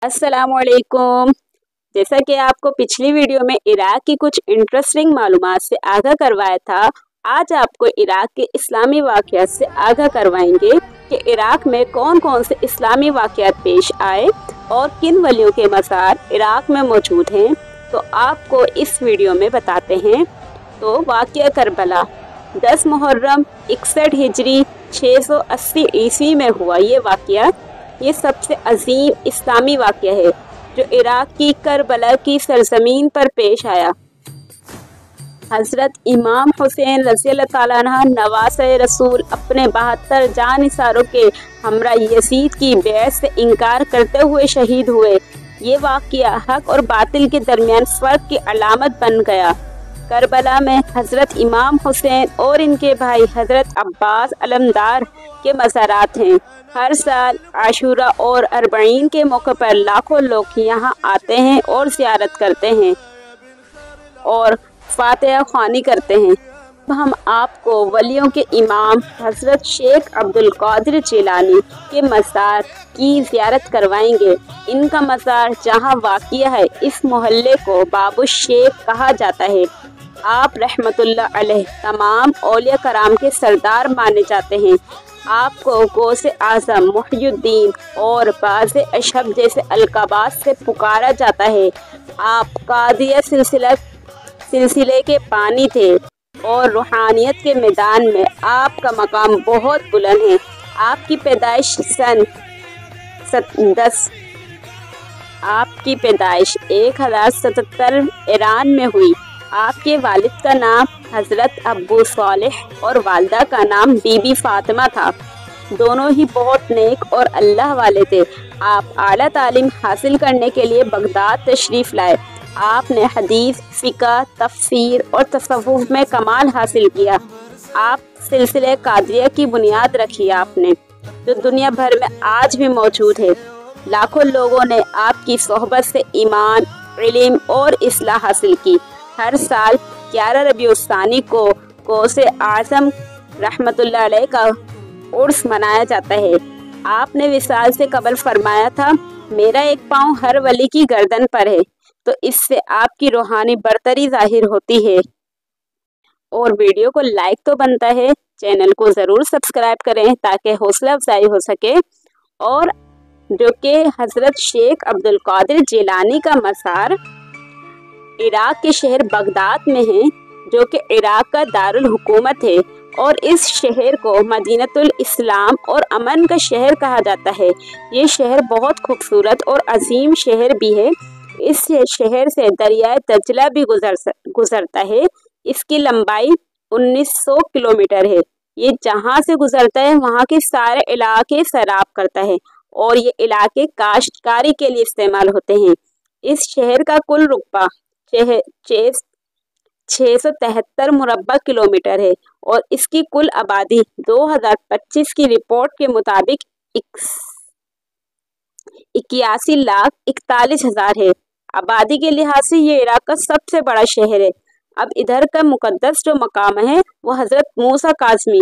अस्सलामुअलैकुम। जैसा कि आपको पिछली वीडियो में इराक की कुछ इंटरेस्टिंग मालूमात से आगाह करवाया था, आज आपको इराक के इस्लामी वाक़यात से आगाह करवाएंगे कि इराक में कौन कौन से इस्लामी वाक़यात पेश आए और किन वलियों के मज़ार इराक में मौजूद हैं। तो आपको इस वीडियो में बताते हैं। तो वाक़या करबला 10 मुहर्रम 61 हिजरी 680 ईस्वी में हुआ। ये सबसे अजीम इस्लामी वाक़या है जो इराक की करबला की सरजमीन पर पेश आया। हज़रत इमाम हुसैन रज़ियल्लाहु ताला अन्हु नवासे रसूल अपने 72 जानिसारों के हमरा यजीद की बैत से इनकार करते हुए शहीद हुए। ये वाक़या हक और बातिल के दरमियान फ़र्क की अलामत बन गया। करबला में हज़रत इमाम हुसैन और इनके भाई हज़रत अब्बास अलमदार के मज़ारात हैं। हर साल आशूरा और अरबईन के मौके पर लाखों लोग यहाँ आते हैं और ज़ियारत करते हैं और फातिहा ख्वानी करते हैं। अब हम आपको वलियों के इमाम हज़रत शेख अब्दुल कादिर जिलानी के मज़ार की ज़ियारत करवाएंगे। इनका मज़ार जहाँ वाक़िया है, इस मोहल्ले को बाबू शेख कहा जाता है। आप रहमतुल्लाह अलैह तमाम औलिया कराम के सरदार माने जाते हैं। आपको गौसे आज़म, मुहियुद्दीन और बाज़े अशहब जैसे अलक़ाबात से पुकारा जाता है। आप कादिया सिलसिले के बानी थे और रूहानियत के मैदान में आपका मकाम बहुत बुलंद है। आपकी पैदाइश सन 1077 ईरान में हुई। आपके वालिद का नाम हज़रत अबू सालेह और वालदा का नाम बीबी फातिमा था। दोनों ही बहुत नेक और अल्लाह वाले थे। आप आला तालीम हासिल करने के लिए बगदाद तशरीफ़ लाए। आपने हदीस, फ़िक़्ह, तफ़सीर और तसव्वुफ़ में कमाल हासिल किया। आप सिलसिले कादिया की बुनियाद रखी आपने, जो दुनिया भर में आज भी मौजूद है। लाखों लोगों ने आपकी सोहबत से ईमान, इल्म और इस्लाह हासिल की। हर साल 11 रबीउस्सानी को गौसे आज़म रहमतुल्लाह अलैह का उर्स मनाया जाता है। आपने विसाल से कबल फरमाया था, मेरा एक पाँव हर वली की गर्दन पर है, तो इससे आपकी रूहानी बरतरी जाहिर होती है। और वीडियो को लाइक तो बनता है, चैनल को ज़रूर सब्सक्राइब करें ताकि हौसला अफजाई हो सके। और जो कि हज़रत शेख अब्दुल कादिर जिलानी का मज़ार इराक के शहर बगदाद में है, जो कि इराक का दारुल हुकूमत है और इस शहर को मदीनतुल इस्लाम और अमन का शहर कहा जाता है। ये शहर बहुत खूबसूरत और अजीम शहर भी है। इस शहर से दरियाए दजला भी गुजरता है। इसकी लंबाई 1900 किलोमीटर है। ये जहाँ से गुजरता है वहाँ के सारे इलाके सैराब करता है और ये इलाके काश्तकारी के लिए इस्तेमाल होते हैं। इस शहर का कुल रुकबा 673 मुरब्बा किलोमीटर है और इसकी कुल आबादी 2025 की रिपोर्ट के मुताबिक 81,41,000 है। आबादी के लिहाज से ये इराक का सबसे बड़ा शहर है। अब इधर का मुकद्दस जो मकाम है वो हज़रत मूसा काज़मी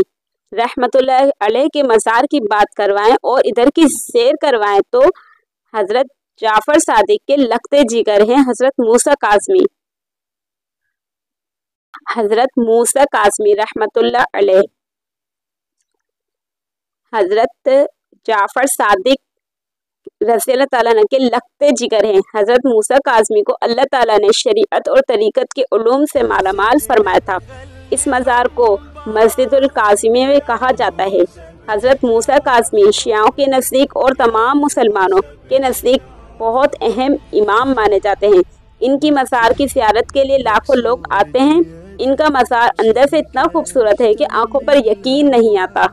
रहमतुल्लाह अलैह के मज़ार की बात करवाएं और इधर की सैर करवाएं तो हज़रत जाफ़र सादिक के लखते जिगर हैं हज़रत मूसा काज़मी रहमतुल्लाह अलैह। हज़रत जाफ़र सादिक रज़ियल्लाहु ताला अन्हु के लखते जिगर हैं। हज़रत मूसा काज़मी को अल्लाह ताला ने शरीयत और तरीक़त के उलूम से मालामाल फरमाया था। इस मज़ार को मस्जिदुल काज़िमी में कहा जाता है। हज़रत मूसा काज़मी शियाओं के नज़दीक और तमाम मुसलमानों के नज़दीक बहुत अहम इमाम माने जाते हैं। इनकी मज़ार की ज़ियारत के लिए लाखों लोग आते हैं। इनका मज़ार अंदर से इतना खूबसूरत है कि आंखों पर यकीन नहीं आता।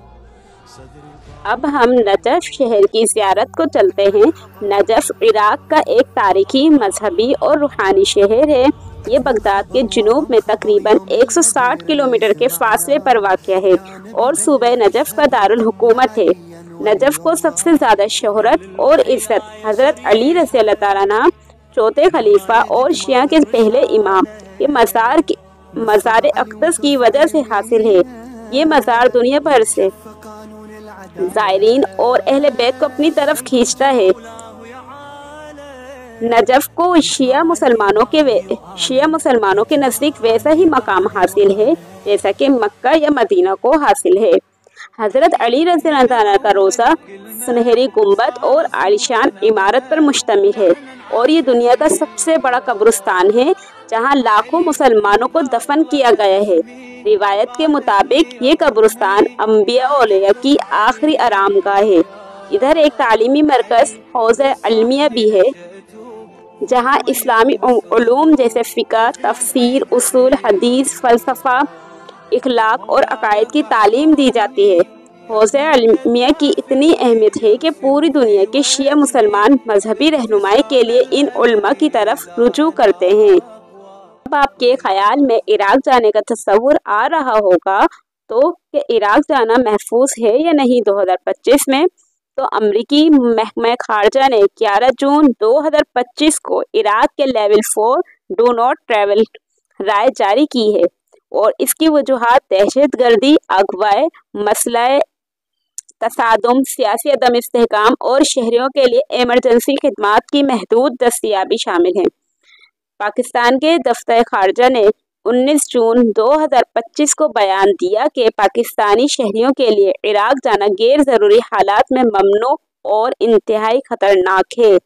अब हम नजफ शहर की ज़ियारत को चलते हैं। नजफ इराक का एक तारीखी, मजहबी और रूहानी शहर है। ये बगदाद के जुनूब में तकरीबन 160 किलोमीटर के फासले पर वाक़या है और सूबे नजफ का दारुल हुकूमत है। नजफ को सबसे ज़्यादा शोहरत और इज़्ज़त हज़रत अली रज़ियल्लाहु ताला अन्हु चौथे खलीफा और शिया के पहले इमाम ये मज़ार अक़दस की वजह से हासिल है। ये मज़ार दुनिया भर से ज़ायरीन और अहले बैत को अपनी तरफ खींचता है। नजफ को शिया मुसलमानों के नज़दीक वैसा ही मकाम हासिल है जैसा कि मक्का या मदीना को हासिल है। हज़रत अली रज़ियल्लाहु अन्हु का रोज़ा सुनहरी गुंबद और आलिशान इमारत पर मुश्तमिल है और ये दुनिया का सबसे बड़ा कब्रिस्तान है जहाँ लाखों मुसलमानों को दफन किया गया है। रिवायत के मुताबिक ये कब्रिस्तान अंबिया और औलिया की आखिरी आरामगाह है। इधर एक तालीमी मरकज़ हौज़ अलमिया भी है जहाँ इस्लामी उलूम जैसे फ़िक़्ह, तफ़सीर, उसूल हदीस, फ़लसफ़ा, इखलाक और अक़ायद की तालीम दी जाती है। हौज़ अलमिया की इतनी अहमियत है कि पूरी दुनिया के शिया मुसलमान मजहबी रहनुमाई के लिए इन उलमा की तरफ रुजू करते हैं। अब आपके ख़याल में इराक़ जाने का तस्वुर आ रहा होगा तो कि इराक़ जाना महफूज है या नहीं 2025 में, तो अमरीकी महकमा ख़ारजा ने 11 जून 2025 को इराक़ के लेवल 4 डू नॉट ट्रैवल राय जारी की है और इसकी वजूहात दहशतगर्दी, अगवाई, मसला तसादुम, सियासी अदम इस्तेहकाम और शहरियों के लिए एमरजेंसी खिदमात की महदूद दस्तयाबी शामिल हैं। पाकिस्तान के दफ्तर ख़ारजा ने 19 जून 2025 को बयान दिया कि पाकिस्तानी शहरियों के लिए इराक़ जाना गैर ज़रूरी हालात में ममनू और इंतहाई ख़तरनाक है।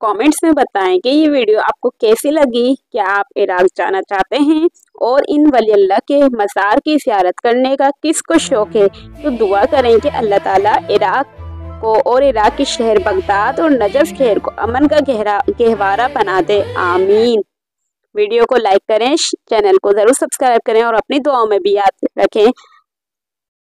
कमेंट्स में बताएं कि ये वीडियो आपको कैसी लगी। क्या आप इराक़ जाना चाहते हैं और इन वली अल्लाह के मज़ार की ज़ियारत करने का किसको शौक़ है, तो दुआ करें कि अल्लाह ताला इराक़ को और इराक़ के शहर बगदाद और नजफ शहर को अमन का गहवारा बना दे, आमीन। वीडियो को लाइक करें, चैनल को ज़रूर सब्सक्राइब करें और अपनी दुआओं में भी याद रखें।